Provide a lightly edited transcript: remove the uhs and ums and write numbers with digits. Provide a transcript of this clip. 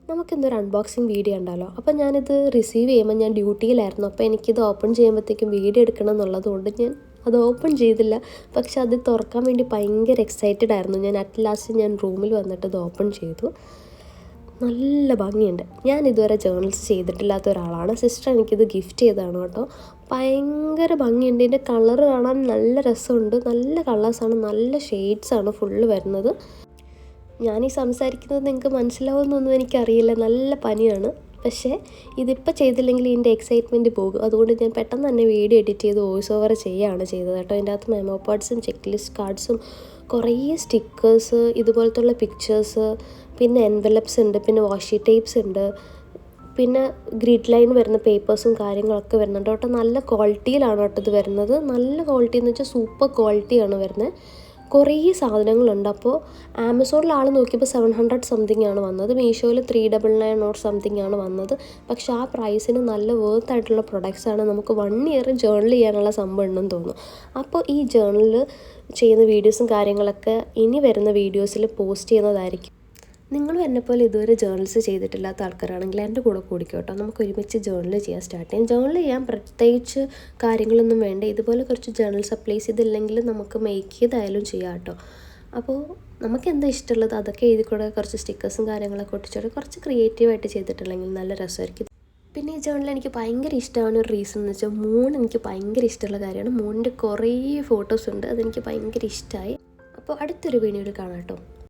നമുക്കിന്നൊരു unboxing video ഉണ്ടല്ലോ. അപ്പോൾ ഞാനിത് റിസീവ് ചെയ്യുമ്പോൾ ഞാൻ ഡ്യൂട്ടിയിലായിരുന്നു. അപ്പോൾ എനിക്കിത് ഓപ്പൺ ചെയ്യുമ്പോഴത്തേക്കും വീഡിയോ എടുക്കണം എന്നുള്ളതുകൊണ്ട് ഞാൻ അത് ഓപ്പൺ ചെയ്തില്ല. പക്ഷെ അത് തുറക്കാൻ വേണ്ടി ഭയങ്കര എക്സൈറ്റഡ് ആയിരുന്നു. ഞാൻ അറ്റ് ലാസ്റ്റ് ഞാൻ റൂമിൽ വന്നിട്ട് ഇത് ഓപ്പൺ ചെയ്തു. നല്ല ഭംഗിയുണ്ട്. ഞാൻ ഇതുവരെ ജേർണൽസ് ചെയ്തിട്ടില്ലാത്ത ഒരാളാണ്. സിസ്റ്റർ എനിക്കിത് ഗിഫ്റ്റ് ചെയ്തതാണ് കേട്ടോ. ഭയങ്കര ഭംഗിയുണ്ട്. ഇതിൻ്റെ കളറ് കാണാൻ നല്ല രസമുണ്ട്. നല്ല കളേഴ്സാണ്, നല്ല ഷെയ്ഡ്സാണ് ഫുള്ള് വരുന്നത്. ഞാനീ സംസാരിക്കുന്നത് നിങ്ങൾക്ക് മനസ്സിലാവുമെന്നൊന്നും എനിക്കറിയില്ല. നല്ല പനിയാണ്. പക്ഷേ ഇതിപ്പോൾ ചെയ്തില്ലെങ്കിൽ ഇതിൻ്റെ എക്സൈറ്റ്മെൻറ്റ് പോകും. അതുകൊണ്ട് ഞാൻ പെട്ടെന്ന് തന്നെ വീഡിയോ എഡിറ്റ് ചെയ്ത് വോയിസ് ഓവർ ചെയ്യുകയാണ് ചെയ്തത് കേട്ടോ. അതിൻ്റെ അകത്ത് മെമോ പാർട്സും ചെക്ക് ലിസ്റ്റ് കാർഡ്സും കുറേ സ്റ്റിക്കേഴ്സ്, ഇതുപോലത്തുള്ള പിക്ചേഴ്സ്, പിന്നെ എൻവലപ്സ് ഉണ്ട്, പിന്നെ വാഷി ടേപ്സ് ഉണ്ട്, പിന്നെ ഗ്രിഡ് ലൈൻ വരുന്ന പേപ്പേഴ്സും കാര്യങ്ങളൊക്കെ വരുന്നുണ്ട് കേട്ടോ. നല്ല ക്വാളിറ്റിയിലാണ് കേട്ടോ ഇത് വരുന്നത്. നല്ല ക്വാളിറ്റി എന്ന് വെച്ചാൽ സൂപ്പർ ക്വാളിറ്റിയാണ് വരുന്നത്. കുറേ സാധനങ്ങളുണ്ട്. അപ്പോൾ ആമസോണിൽ ആൾ നോക്കിയപ്പോൾ 700 സംതിങ് ആണ് വന്നത്. മീഷോയിൽ 399 ഓർ സംതിങ് ആണ് വന്നത്. പക്ഷെ ആ പ്രൈസിന് നല്ല വർത്ത് ആയിട്ടുള്ള പ്രൊഡക്ട്സാണ്. നമുക്ക് 1 ഇയർ ജേർണൽ ചെയ്യാനുള്ള സംഭവം ഉണ്ടെന്ന് തോന്നുന്നു. അപ്പോൾ ഈ ജേർണലിൽ ചെയ്യുന്ന വീഡിയോസും കാര്യങ്ങളൊക്കെ ഇനി വരുന്ന വീഡിയോസിൽ പോസ്റ്റ് ചെയ്യുന്നതായിരിക്കും. നിങ്ങളും എന്നെപ്പോലെ ഇതുവരെ ജേർണൽസ് ചെയ്തിട്ടില്ലാത്ത ആൾക്കാരാണെങ്കിൽ എൻ്റെ കൂടെ കൂടിക്കോട്ടോ. നമുക്ക് ഒരുമിച്ച് ജേർണൽ ചെയ്യാൻ സ്റ്റാർട്ട് ചെയ്യാം. ജേർണൽ ചെയ്യാൻ പ്രത്യേകിച്ച് കാര്യങ്ങളൊന്നും വേണ്ട. ഇതുപോലെ കുറച്ച് ജേർണൽ സപ്ലൈസ് ഇതില്ലെങ്കിൽ നമുക്ക് മേക്ക് ചെയ്തായാലും ചെയ്യാം കേട്ടോ. അപ്പോൾ നമുക്ക് എന്താ ഇഷ്ടമുള്ളത് അതൊക്കെ എഴുതിക്കൂടെ. കുറച്ച് സ്റ്റിക്കേഴ്സും കാര്യങ്ങളൊക്കെ ഒട്ടിച്ചോടെ കുറച്ച് ക്രിയേറ്റീവായിട്ട് ചെയ്തിട്ടുണ്ടെങ്കിൽ നല്ല രസമായിരിക്കും. പിന്നെ ഈ ജേർണൽ എനിക്ക് ഭയങ്കര ഇഷ്ടമാണ്. ഒരു റീസൺ എന്ന് വെച്ചാൽ മൂൺ എനിക്ക് ഭയങ്കര ഇഷ്ടമുള്ള കാര്യമാണ്. മൂണിൻ്റെ കുറേ ഫോട്ടോസ് ഉണ്ട്, അതെനിക്ക് ഭയങ്കര ഇഷ്ടമായി. അപ്പോൾ അടുത്തൊരു വീഡിയോയിൽ കാണാം കേട്ടോ.